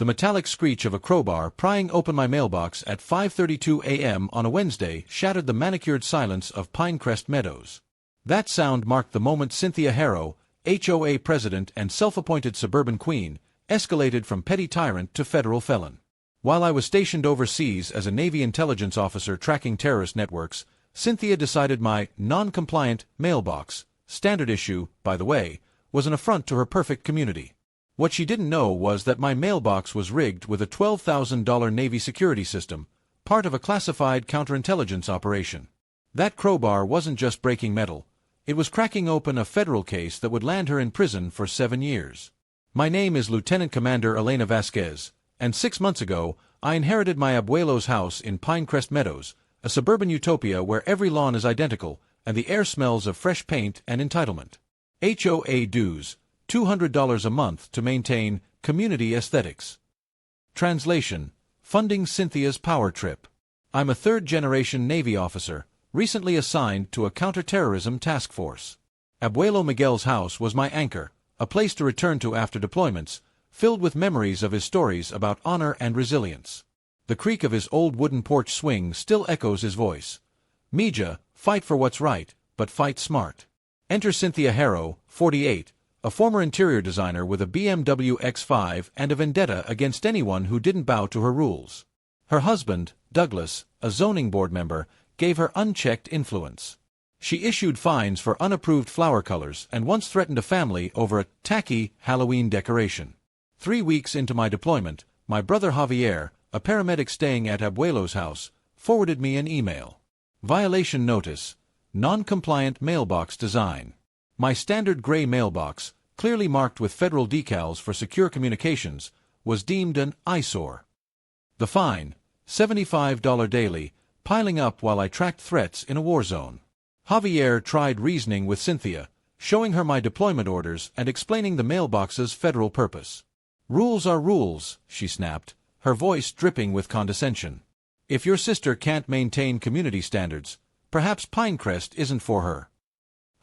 The metallic screech of a crowbar prying open my mailbox at 5:32 a.m. on a Wednesday shattered the manicured silence of Pinecrest Meadows. That sound marked the moment Cynthia Harrow, HOA president and self-appointed suburban queen, escalated from petty tyrant to federal felon. While I was stationed overseas as a Navy intelligence officer tracking terrorist networks, Cynthia decided my non-compliant mailbox, standard issue, by the way, was an affront to her perfect community. What she didn't know was that my mailbox was rigged with a $12,000 Navy security system, part of a classified counterintelligence operation. That crowbar wasn't just breaking metal, it was cracking open a federal case that would land her in prison for 7 years. My name is Lieutenant Commander Elena Vasquez, and 6 months ago, I inherited my abuelo's house in Pinecrest Meadows, a suburban utopia where every lawn is identical, and the air smells of fresh paint and entitlement. HOA dues, $200 a month to maintain community aesthetics. Translation: funding Cynthia's power trip. I'm a third-generation Navy officer, recently assigned to a counterterrorism task force. Abuelo Miguel's house was my anchor, a place to return to after deployments, filled with memories of his stories about honor and resilience. The creak of his old wooden porch swing still echoes his voice. Mija, fight for what's right, but fight smart. Enter Cynthia Harrow, 48, a former interior designer with a BMW X5 and a vendetta against anyone who didn't bow to her rules. Her husband, Douglas, a zoning board member, gave her unchecked influence. She issued fines for unapproved flower colors and once threatened a family over a tacky Halloween decoration. 3 weeks into my deployment, my brother Javier, a paramedic staying at Abuelo's house, forwarded me an email. Violation notice. Non-compliant mailbox design. My standard gray mailbox, clearly marked with federal decals for secure communications, was deemed an eyesore. The fine, $75 daily, piling up while I tracked threats in a war zone. Javier tried reasoning with Cynthia, showing her my deployment orders and explaining the mailbox's federal purpose. Rules are rules, she snapped, her voice dripping with condescension. If your sister can't maintain community standards, perhaps Pinecrest isn't for her.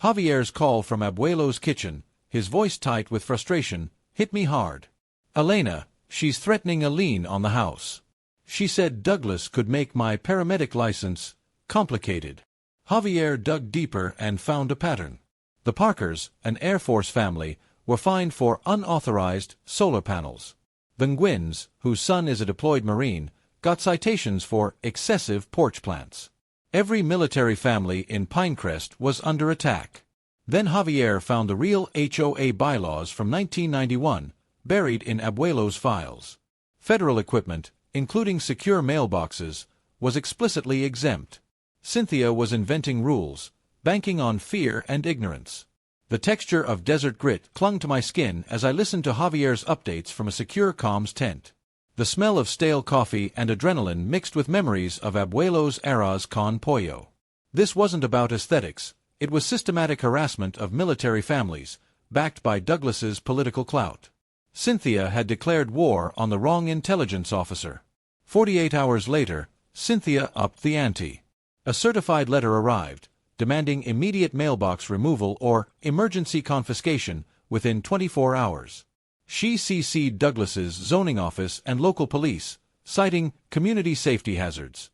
Javier's call from Abuelo's kitchen, his voice tight with frustration, hit me hard. Elena, she's threatening a lien on the house. She said Douglas could make my paramedic license complicated. Javier dug deeper and found a pattern. The Parkers, an Air Force family, were fined for unauthorized solar panels. The Nguyen's, whose son is a deployed Marine, got citations for excessive porch plants. Every military family in Pinecrest was under attack. Then Javier found the real HOA bylaws from 1991, buried in Abuelo's files. Federal equipment, including secure mailboxes, was explicitly exempt. Cynthia was inventing rules, banking on fear and ignorance. The texture of desert grit clung to my skin as I listened to Javier's updates from a secure comms tent. The smell of stale coffee and adrenaline mixed with memories of Abuelo's eras con pollo. This wasn't about aesthetics, it was systematic harassment of military families, backed by Douglas's political clout. Cynthia had declared war on the wrong intelligence officer. 48 hours later, Cynthia upped the ante. A certified letter arrived, demanding immediate mailbox removal or emergency confiscation within 24 hours. She CC'd Douglas's zoning office and local police, citing community safety hazards.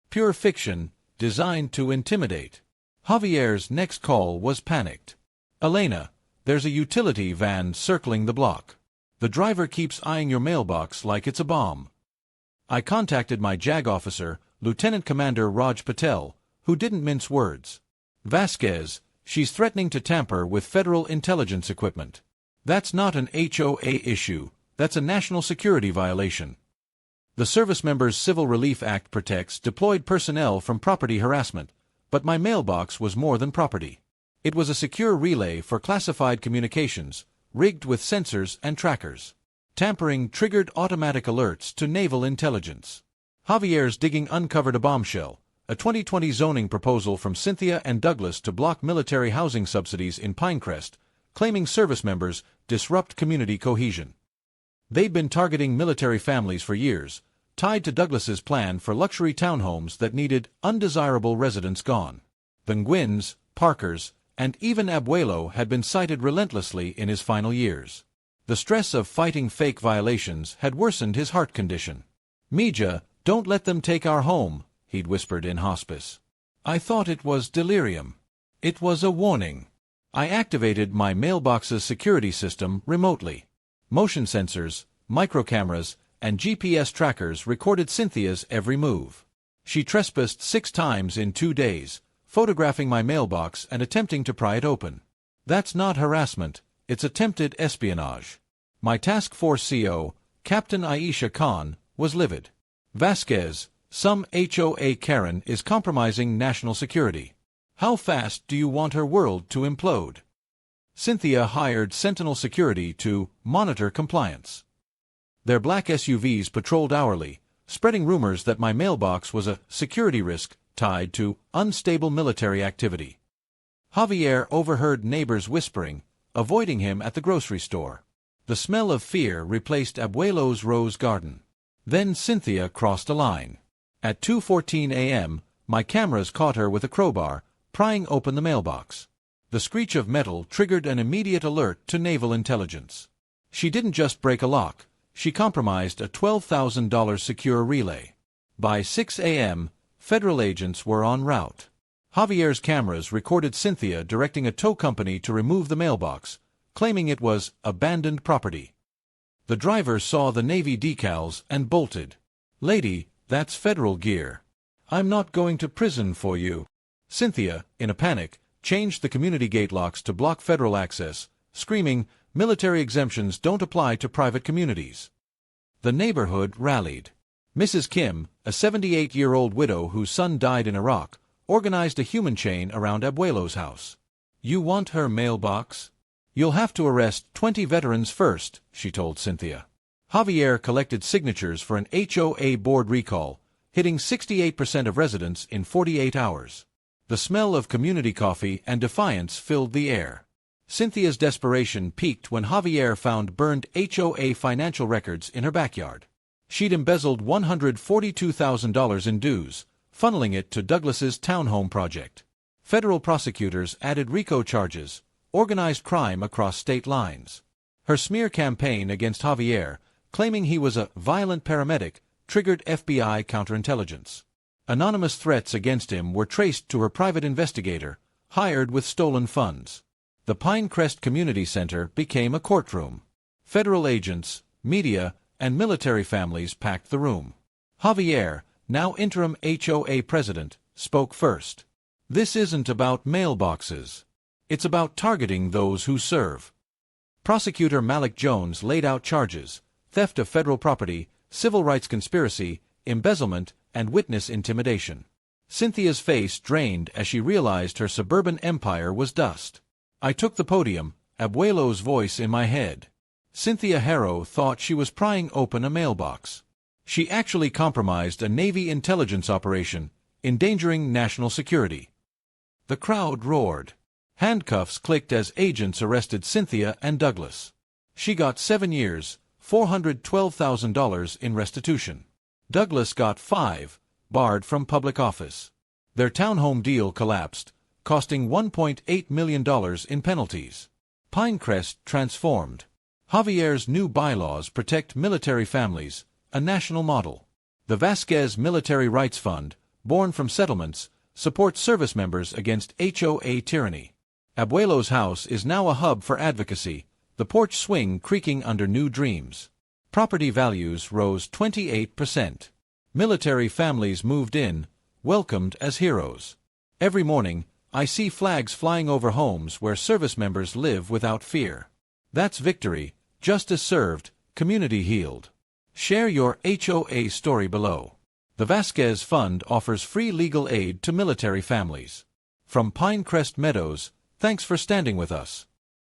Pure fiction, designed to intimidate. Javier's next call was panicked. Elena, there's a utility van circling the block. The driver keeps eyeing your mailbox like it's a bomb. I contacted my JAG officer, Lieutenant Commander Raj Patel, who didn't mince words. Vasquez, she's threatening to tamper with federal intelligence equipment. That's not an HOA issue, that's a national security violation. The Service Members Civil Relief Act protects deployed personnel from property harassment, but my mailbox was more than property. It was a secure relay for classified communications, rigged with sensors and trackers. Tampering triggered automatic alerts to naval intelligence. Javier's digging uncovered a bombshell, a 2020 zoning proposal from Cynthia and Douglas to block military housing subsidies in Pinecrest, claiming service members disrupt community cohesion. They'd been targeting military families for years, tied to Douglas's plan for luxury townhomes that needed undesirable residents gone. The Nguyen's, Parkers, and even Abuelo had been cited relentlessly in his final years. The stress of fighting fake violations had worsened his heart condition. "Mija, don't let them take our home," he'd whispered in hospice. I thought it was delirium. It was a warning. I activated my mailbox's security system remotely. Motion sensors, microcameras, and GPS trackers recorded Cynthia's every move. She trespassed 6 times in 2 days, photographing my mailbox and attempting to pry it open. That's not harassment, it's attempted espionage. My task force CO, Captain Aisha Khan, was livid. "Vasquez, some HOA Karen is compromising national security. How fast do you want her world to implode?" Cynthia hired Sentinel Security to monitor compliance. Their black SUVs patrolled hourly, spreading rumors that my mailbox was a security risk tied to unstable military activity. Javier overheard neighbors whispering, avoiding him at the grocery store. The smell of fear replaced Abuelo's rose garden. Then Cynthia crossed a line. At 2:14 a.m., my cameras caught her with a crowbar, prying open the mailbox. The screech of metal triggered an immediate alert to naval intelligence. She didn't just break a lock, she compromised a $12,000 secure relay. By 6 a.m., federal agents were en route. Javier's cameras recorded Cynthia directing a tow company to remove the mailbox, claiming it was abandoned property. The driver saw the Navy decals and bolted. "Lady, that's federal gear. I'm not going to prison for you." Cynthia, in a panic, changed the community gate locks to block federal access, screaming, "Military exemptions don't apply to private communities." The neighborhood rallied. Mrs. Kim, a 78-year-old widow whose son died in Iraq, organized a human chain around Abuelo's house. "You want her mailbox? You'll have to arrest 20 veterans first," she told Cynthia. Javier collected signatures for an HOA board recall, hitting 68% of residents in 48 hours. The smell of community coffee and defiance filled the air. Cynthia's desperation peaked when Javier found burned HOA financial records in her backyard. She'd embezzled $142,000 in dues, funneling it to Douglas's townhome project. Federal prosecutors added RICO charges, organized crime across state lines. Her smear campaign against Javier, claiming he was a violent paramedic, triggered FBI counterintelligence. Anonymous threats against him were traced to her private investigator, hired with stolen funds. The Pinecrest Community Center became a courtroom. Federal agents, media, and military families packed the room. Javier, now interim HOA president, spoke first. "This isn't about mailboxes. It's about targeting those who serve." Prosecutor Malik Jones laid out charges: theft of federal property, civil rights conspiracy, embezzlement, and witness intimidation. Cynthia's face drained as she realized her suburban empire was dust. I took the podium, Abuelo's voice in my head. Cynthia Harrow thought she was prying open a mailbox. She actually compromised a Navy intelligence operation, endangering national security. The crowd roared. Handcuffs clicked as agents arrested Cynthia and Douglas. She got 7 years, $412,000 in restitution. Douglas got 5, barred from public office. Their townhome deal collapsed, costing $1.8 million in penalties. Pinecrest transformed. Javier's new bylaws protect military families, a national model. The Vasquez Military Rights Fund, born from settlements, supports service members against HOA tyranny. Abuelo's house is now a hub for advocacy, the porch swing creaking under new dreams. Property values rose 28%. Military families moved in, welcomed as heroes. Every morning, I see flags flying over homes where service members live without fear. That's victory, justice served, community healed. Share your HOA story below. The Vasquez Fund offers free legal aid to military families. From Pinecrest Meadows, thanks for standing with us.